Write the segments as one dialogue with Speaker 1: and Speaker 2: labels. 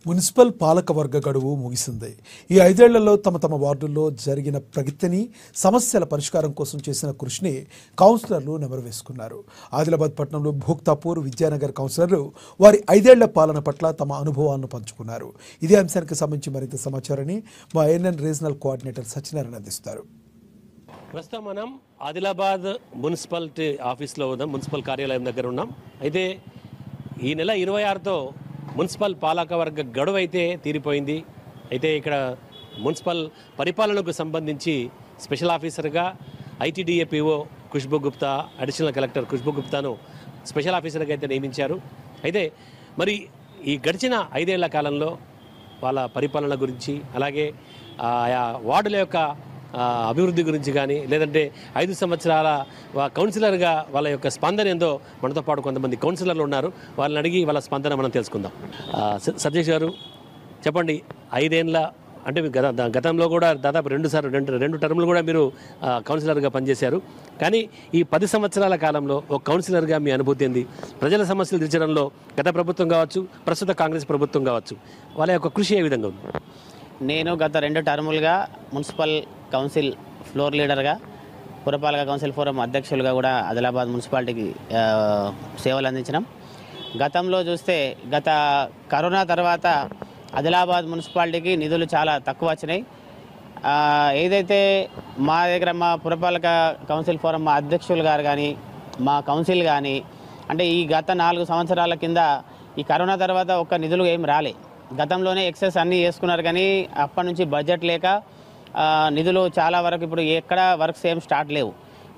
Speaker 1: Municipal పాలకవర్గ గడువు ముగిసింది. ఈ 5 ఏళ్లలో తమ వార్డుల్లో జరిగిన ప్రగతిని, సమస్యల పరిష్కారం కోసం చేసిన కృషిని కౌన్సిలర్లు నెమరువేసుకున్నారు. ఆదిలాబాద్ పట్టణంలో భోక్తాపూర్, విద్యానగర్ కౌన్సిలర్లు వారి 5 ఏళ్ల పాలన పట్ల తమ అనుభవాలను పంచుకున్నారు. ఇదే అంశానికి సంబంధించి మరింత సమాచారాన్ని మా ఏఎన్ఎన్ రీజనల్ కోఆర్డినేటర్ సత్యనారాయణ అందిస్తారు.
Speaker 2: ప్రస్తుతం మనం ఆదిలాబాద్ మున్సిపాలిటీ ఆఫీస్లో ఉన్నాం, మున్సిపల్ కార్యాలయం దగ్గర ఉన్నాం. అయితే ఈ నెల 26తో మున్సిపల్ పాలకవర్గ గడువు అయితే తీరిపోయింది. అయితే ఇక్కడ మున్సిపల్ పరిపాలనకు సంబంధించి స్పెషల్ ఆఫీసర్గా ITDA PO Khushboo Gupta, additional collector Khushboo గుప్తాను స్పెషల్ ఆఫీసర్గా అయితే నియమించారు. అయితే మరి ఈ గడిచిన 5 ఏళ్ల కాలంలో వాళ్ళ పరిపాలన గురించి, అలాగే ఆయా వార్డుల యొక్క అభివృద్ధి గురించి కానీ, లేదంటే 5 సంవత్సరాల కౌన్సిలర్గా వాళ్ళ యొక్క స్పందన ఏందో మనతో పాటు కొంతమంది కౌన్సిలర్లు ఉన్నారు. వాళ్ళని అడిగి వాళ్ళ స్పందన మనం తెలుసుకుందాం. సతీష్ గారు చెప్పండి, 5 ఏళ్ళ అంటే గతంలో కూడా దాదాపు 2 టర్ములు కూడా మీరు కౌన్సిలర్గా పనిచేశారు. కానీ ఈ 10 సంవత్సరాల కాలంలో ఒక కౌన్సిలర్గా మీ అనుభూతి ఏంది? ప్రజల సమస్యలు తీర్చడంలో గత ప్రభుత్వం కావచ్చు, ప్రస్తుత కాంగ్రెస్ ప్రభుత్వం కావచ్చు, వాళ్ళ యొక్క కృషి ఏ విధంగా ఉంది?
Speaker 3: నేను గత 2 టర్ములుగా మున్సిపల్ కౌన్సిల్ ఫ్లోర్ లీడర్గా, పురపాలక కౌన్సిల్ ఫోరం అధ్యక్షులుగా కూడా ఆదిలాబాద్ మున్సిపాలిటీకి సేవలు అందించినాం. గతంలో చూస్తే గత కరోనా తర్వాత ఆదిలాబాద్ మున్సిపాలిటీకి నిధులు చాలా తక్కువ వచ్చినాయి. ఏదైతే మా దగ్గర మా పురపాలక కౌన్సిల్ ఫోరం మా అధ్యక్షులు గారు కానీ, మా కౌన్సిల్ కానీ, అంటే ఈ గత 4 సంవత్సరాల కింద ఈ కరోనా తర్వాత ఒక్క నిధులు ఏం రాలే. గతంలోనే ఎక్సెస్ అన్నీ చేసుకున్నారు, కానీ అప్పటి నుంచి బడ్జెట్ లేక నిధులు చాలా వరకు ఇప్పుడు ఎక్కడ వర్క్స్ ఏం స్టార్ట్ లేవు.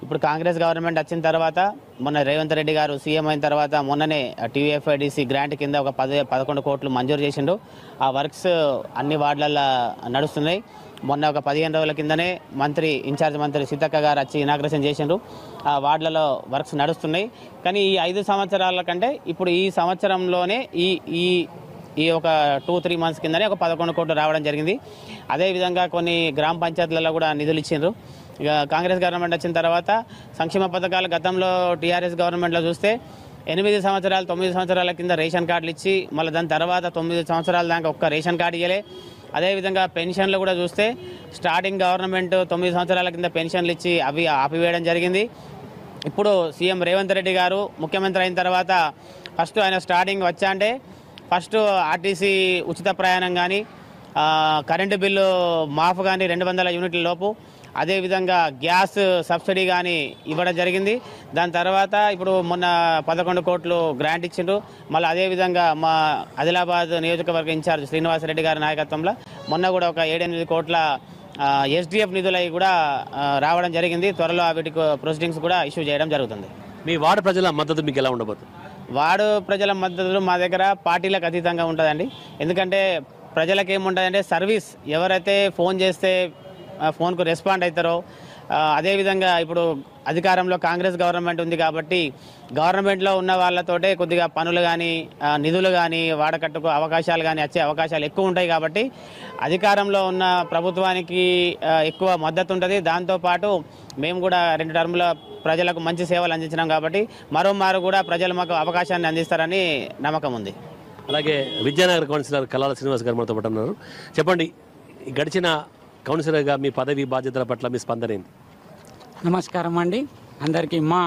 Speaker 3: ఇప్పుడు కాంగ్రెస్ గవర్నమెంట్ వచ్చిన తర్వాత, మొన్న రేవంత్ రెడ్డి గారు సీఎం అయిన తర్వాత మొన్ననే టీవీఎఫ్ఐడిసి గ్రాంట్ కింద ఒక 11 కోట్లు మంజూరు చేసిండు. ఆ వర్క్స్ అన్ని వార్డులలో నడుస్తున్నాయి. మొన్న ఒక 15 రోజుల కిందనే ఇన్ఛార్జ్ మంత్రి సీతక్క గారు వచ్చి ఇనాగ్రేషన్ చేసిండ్రు. ఆ వార్డులలో వర్క్స్ నడుస్తున్నాయి. కానీ ఈ 5 సంవత్సరాల కంటే ఇప్పుడు ఈ సంవత్సరంలోనే ఈ ఒక 2-3 మంత్స్ కిందనే ఒక 11 కోట్లు రావడం జరిగింది. అదేవిధంగా కొన్ని గ్రామ పంచాయతీలలో కూడా నిధులు ఇచ్చిండ్రు. ఇక కాంగ్రెస్ గవర్నమెంట్ వచ్చిన తర్వాత సంక్షేమ పథకాలు గతంలో టీఆర్ఎస్ గవర్నమెంట్లో చూస్తే 8 సంవత్సరాలు 9 సంవత్సరాల కింద రేషన్ కార్డులు ఇచ్చి, మళ్ళీ దాని తర్వాత 9 సంవత్సరాల దాకా ఒక్క రేషన్ కార్డు ఇవ్వలే. అదేవిధంగా పెన్షన్లు కూడా చూస్తే స్టార్టింగ్ గవర్నమెంట్ 9 సంవత్సరాల కింద పెన్షన్లు ఇచ్చి అవి ఆపివేయడం జరిగింది. ఇప్పుడు సీఎం రేవంత్ రెడ్డి గారు ముఖ్యమంత్రి అయిన తర్వాత ఫస్ట్ ఆయన స్టార్టింగ్ వచ్చా అంటే ఫస్ట్ ఆర్టీసీ ఉచిత ప్రయాణం కానీ, కరెంటు బిల్లు మాఫ్ కానీ 200 యూనిట్ల లోపు, అదేవిధంగా గ్యాస్ సబ్సిడీ కానీ ఇవ్వడం జరిగింది. దాని తర్వాత ఇప్పుడు మొన్న 11 కోట్లు గ్రాంట్ ఇచ్చిండ్రు. మళ్ళీ అదేవిధంగా మా ఆదిలాబాద్ నియోజకవర్గ ఇన్ఛార్జ్ శ్రీనివాసరెడ్డి గారి నాయకత్వంలో మొన్న కూడా ఒక 7-8 కోట్ల ఎస్డిఎఫ్ నిధులు కూడా రావడం జరిగింది. త్వరలో వీటికి ప్రొసీడింగ్స్ కూడా ఇష్యూ చేయడం జరుగుతుంది.
Speaker 2: మీ వార్డు ప్రజల మద్దతు మీకు ఎలా ఉండబోతుంది?
Speaker 3: వార్డు ప్రజల మద్దతు మా దగ్గర పార్టీలకు అతీతంగా ఉంటుందండి. ఎందుకంటే ప్రజలకు ఏముంటుందంటే సర్వీస్, ఎవరైతే ఫోన్ చేస్తే ఫోన్కు రెస్పాండ్ అవుతారో, అదేవిధంగా ఇప్పుడు అధికారంలో కాంగ్రెస్ గవర్నమెంట్ ఉంది కాబట్టి గవర్నమెంట్లో ఉన్న వాళ్ళతోటే కొద్దిగా పనులు కానీ, నిధులు కానీ, వాడకట్టుకు అవకాశాలు కానీ వచ్చే అవకాశాలు ఎక్కువ ఉంటాయి. కాబట్టి అధికారంలో ఉన్న ప్రభుత్వానికి ఎక్కువ మద్దతు ఉంటుంది. దాంతోపాటు మేము కూడా 2 టర్ముల ప్రజలకు మంచి సేవలు అందించినాం కాబట్టి మరోమారు కూడా ప్రజలు మాకు అవకాశాన్ని అందిస్తారని నమ్మకం ఉంది.
Speaker 2: అలాగే విద్యానగర్ కౌన్సిలర్ కల్లాల శ్రీనివాస్ గారు మనతో పాటు ఉన్నారు. చెప్పండి, గడిచిన కౌన్సిలర్గా మీ పదవి బాధ్యతల పట్ల మీ స్పందన ఏంది?
Speaker 4: నమస్కారం అండి. అందరికీ మా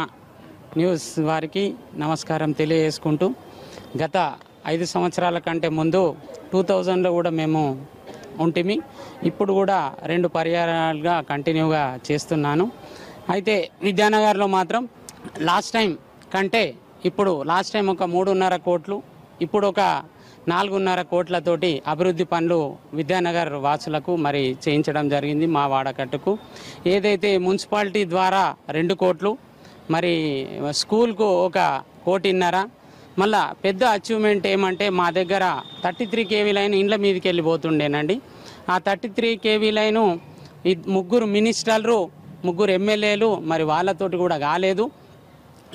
Speaker 4: న్యూస్ వారికి నమస్కారం తెలియజేసుకుంటూ, గత 5 సంవత్సరాల కంటే ముందు 2000లో కూడా మేము ఉంటిమి. ఇప్పుడు కూడా 2 పర్యాయాలుగా కంటిన్యూగా చేస్తున్నాను. అయితే విద్యానగర్లో మాత్రం లాస్ట్ టైం కంటే ఇప్పుడు లాస్ట్ టైం ఒక 3.5 కోట్లు, ఇప్పుడు ఒక 4.5 కోట్లతోటి అభివృద్ధి పనులు విద్యానగర్ వాసులకు మరి చేయించడం జరిగింది. మా వాడకట్టుకు ఏదైతే మున్సిపాలిటీ ద్వారా 2 కోట్లు, మరి స్కూల్కు 1.5 కోటి, మళ్ళా పెద్ద అచీవ్మెంట్ ఏమంటే మా దగ్గర 33 kV లైన్ ఇండ్ల మీదకి వెళ్ళిపోతుండేనండి. ఆ 33 kV లైను 3 మినిస్టర్లు, 3 ఎమ్మెల్యేలు మరి వాళ్ళతోటి కూడా కాలేదు.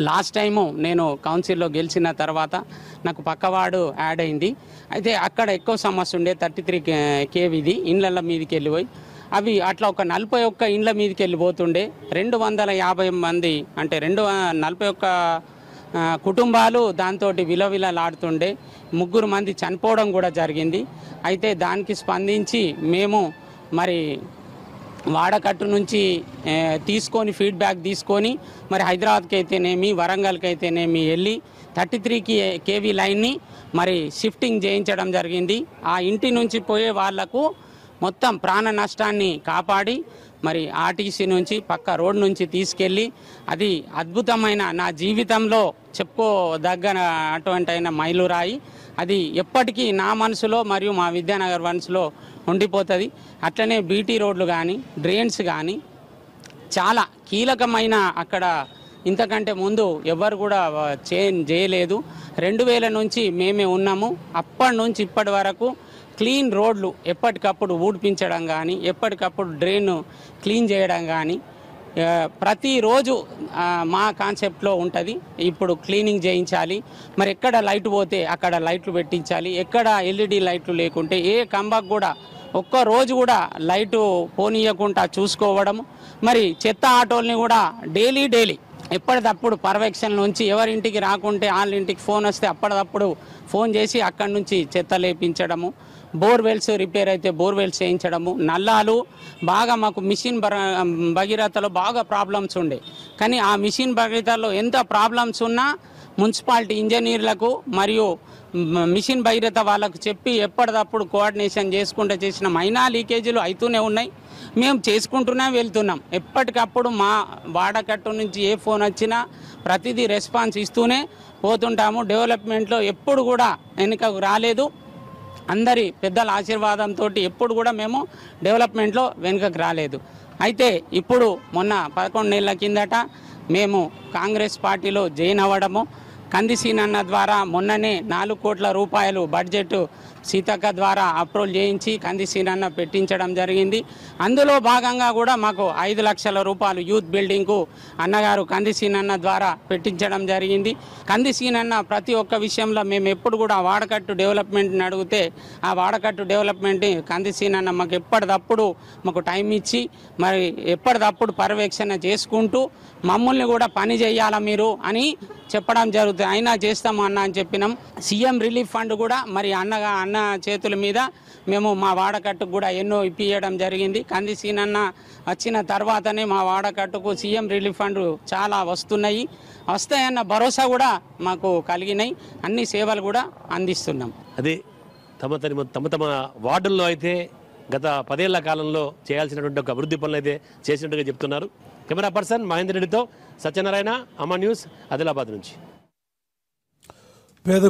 Speaker 4: లాస్ట్ టైము నేను కౌన్సిల్లో గెలిచిన తర్వాత నాకు పక్కవాడు యాడ్ అయింది. అయితే అక్కడ ఎక్కువ సమస్య ఉండే 33 kVది ఇండ్ల మీదకి వెళ్ళిపోయి అవి అట్లా ఒక 41 ఇండ్ల మీదకి వెళ్ళిపోతుండే. 250 మంది అంటే 41 కుటుంబాలు దాంతో విలవిలలాడుతుండే 3 మంది చనిపోవడం కూడా జరిగింది. అయితే దానికి స్పందించి మేము మరి వాడకట్టు నుంచి తీసుకొని ఫీడ్బ్యాక్ తీసుకొని మరి హైదరాబాద్కి అయితేనేమి వరంగల్కి అయితేనేమి వెళ్ళి 33 kV లైన్ని మరి షిఫ్టింగ్ చేయించడం జరిగింది. ఆ ఇంటి నుంచి పోయే వాళ్లకు మొత్తం ప్రాణ నష్టాన్ని కాపాడి మరి ఆర్టీసీ నుంచి పక్క రోడ్ నుంచి తీసుకెళ్ళి అది అద్భుతమైన నా జీవితంలో చెప్పుకోదగ్గ అటువంటి అయిన మైలురాయి. అది ఎప్పటికీ నా మనసులో మరియు మా విద్యానగర్ మనసులో ఉండిపోతుంది. అట్లనే బీటీ రోడ్లు కానీ డ్రైన్స్ కానీ చాలా కీలకమైన అక్కడ ఇంతకంటే ముందు ఎవరు కూడా చేంజ్ చేయలేదు. 2000 నుంచి మేమే ఉన్నాము. అప్పటి నుంచి ఇప్పటి వరకు క్లీన్ రోడ్లు ఎప్పటికప్పుడు ఊడిపించడం కానీ ఎప్పటికప్పుడు డ్రైన్ క్లీన్ చేయడం కానీ ప్రతిరోజు మా కాన్సెప్ట్లో ఉంటుంది. ఇప్పుడు క్లీనింగ్ చేయించాలి, మరి ఎక్కడ లైట్ పోతే అక్కడ లైట్లు పెట్టించాలి, ఎక్కడ ఎల్ఈడి లైట్లు లేకుంటే ఏ కంబాకు కూడా ఒక్కరోజు కూడా లైటు పోనీయకుండా చూసుకోవడం. మరి చెత్త ఆటోల్ని కూడా డైలీ ఎప్పటికప్పుడు పర్యవేక్షణ నుంచి ఎవరింటికి రాకుంటే వాళ్ళ ఇంటికి ఫోన్ వస్తే అప్పటికప్పుడు ఫోన్ చేసి అక్కడి నుంచి చెత్త లేపించడము. బోర్వెల్స్ రిపేర్ అయితే బోర్వెల్స్ చేయించడము. నల్లాలు బాగా మాకు మిషన్ భగీరథలో బాగా ప్రాబ్లమ్స్ ఉండే, కానీ ఆ మిషన్ భగీరథలో ఎంత ప్రాబ్లమ్స్ ఉన్నా మున్సిపాలిటీ ఇంజనీర్లకు మరియు మిషన్ భగీరథ వాళ్ళకు చెప్పి ఎప్పటికప్పుడు కోఆర్డినేషన్ చేసుకుంటూ చేసిన మైనా లీకేజీలు అవుతూనే ఉన్నాయి. మేము చేసుకుంటూనే వెళ్తున్నాం. ఎప్పటికప్పుడు మా వాడకట్టు నుంచి ఏ ఫోన్ వచ్చినా ప్రతిదీ రెస్పాన్స్ ఇస్తూనే పోతుంటాము. డెవలప్మెంట్లో ఎప్పుడు కూడా వెనుకకు రాలేదు. అందరి పెద్దల ఆశీర్వాదంతో ఎప్పుడు కూడా మేము డెవలప్మెంట్లో వెనుకకు రాలేదు. అయితే ఇప్పుడు మొన్న 11 నెలల కిందట మేము కాంగ్రెస్ పార్టీలో జాయిన్ అవ్వడము, కందిసీనన్న ద్వారా మొన్ననే 4 కోట్ల రూపాయలు బడ్జెట్ సీతక్క ద్వారా అప్రూవల్ చేయించి కందిసీనన్న పెట్టించడం జరిగింది. అందులో భాగంగా కూడా మాకు 5 లక్షల రూపాయలు యూత్ బిల్డింగ్కు అన్నగారు కందిసీనన్న ద్వారా పెట్టించడం జరిగింది. కందిసీనన్న ప్రతి ఒక్క విషయంలో మేము ఎప్పుడు కూడా వాడకట్టు డెవలప్మెంట్ని అడిగితే ఆ వాడకట్టు డెవలప్మెంట్ కందిసీనన్న మాకు ఎప్పటికప్పుడు మాకు టైం ఇచ్చి మరి ఎప్పటికప్పుడు పర్యవేక్షణ చేసుకుంటూ మమ్మల్ని కూడా పని చేయాలా మీరు అని చెప్పడం జరుగుతుంది. అయినా చేస్తాము అన్న అని చెప్పినాం. సీఎం రిలీఫ్ ఫండ్ కూడా మరి అన్న చేతుల మీద మేము మా వాడకట్టుకు కూడా ఎన్నో ఇప్పియడం జరిగింది. కందిసీనన్న వచ్చిన తర్వాతనే మా వాడకట్టుకు సీఎం రిలీఫ్ ఫండ్ చాలా వస్తాయన్న భరోసా కూడా మాకు కలిగినాయి. అన్ని సేవలు కూడా అందిస్తున్నాం.
Speaker 2: అది తమ వార్డుల్లో అయితే గత 10 ఏళ్ల కాలంలో చేయాల్సినటువంటి ఒక అభివృద్ధి పనులు అయితే చేసినట్టుగా చెప్తున్నారు. కెమెరా పర్సన్ మహేందర్ రెడ్డితో సత్యనారాయణ, అమా న్యూస్, ఆదిలాబాద్ నుంచి.
Speaker 1: పేద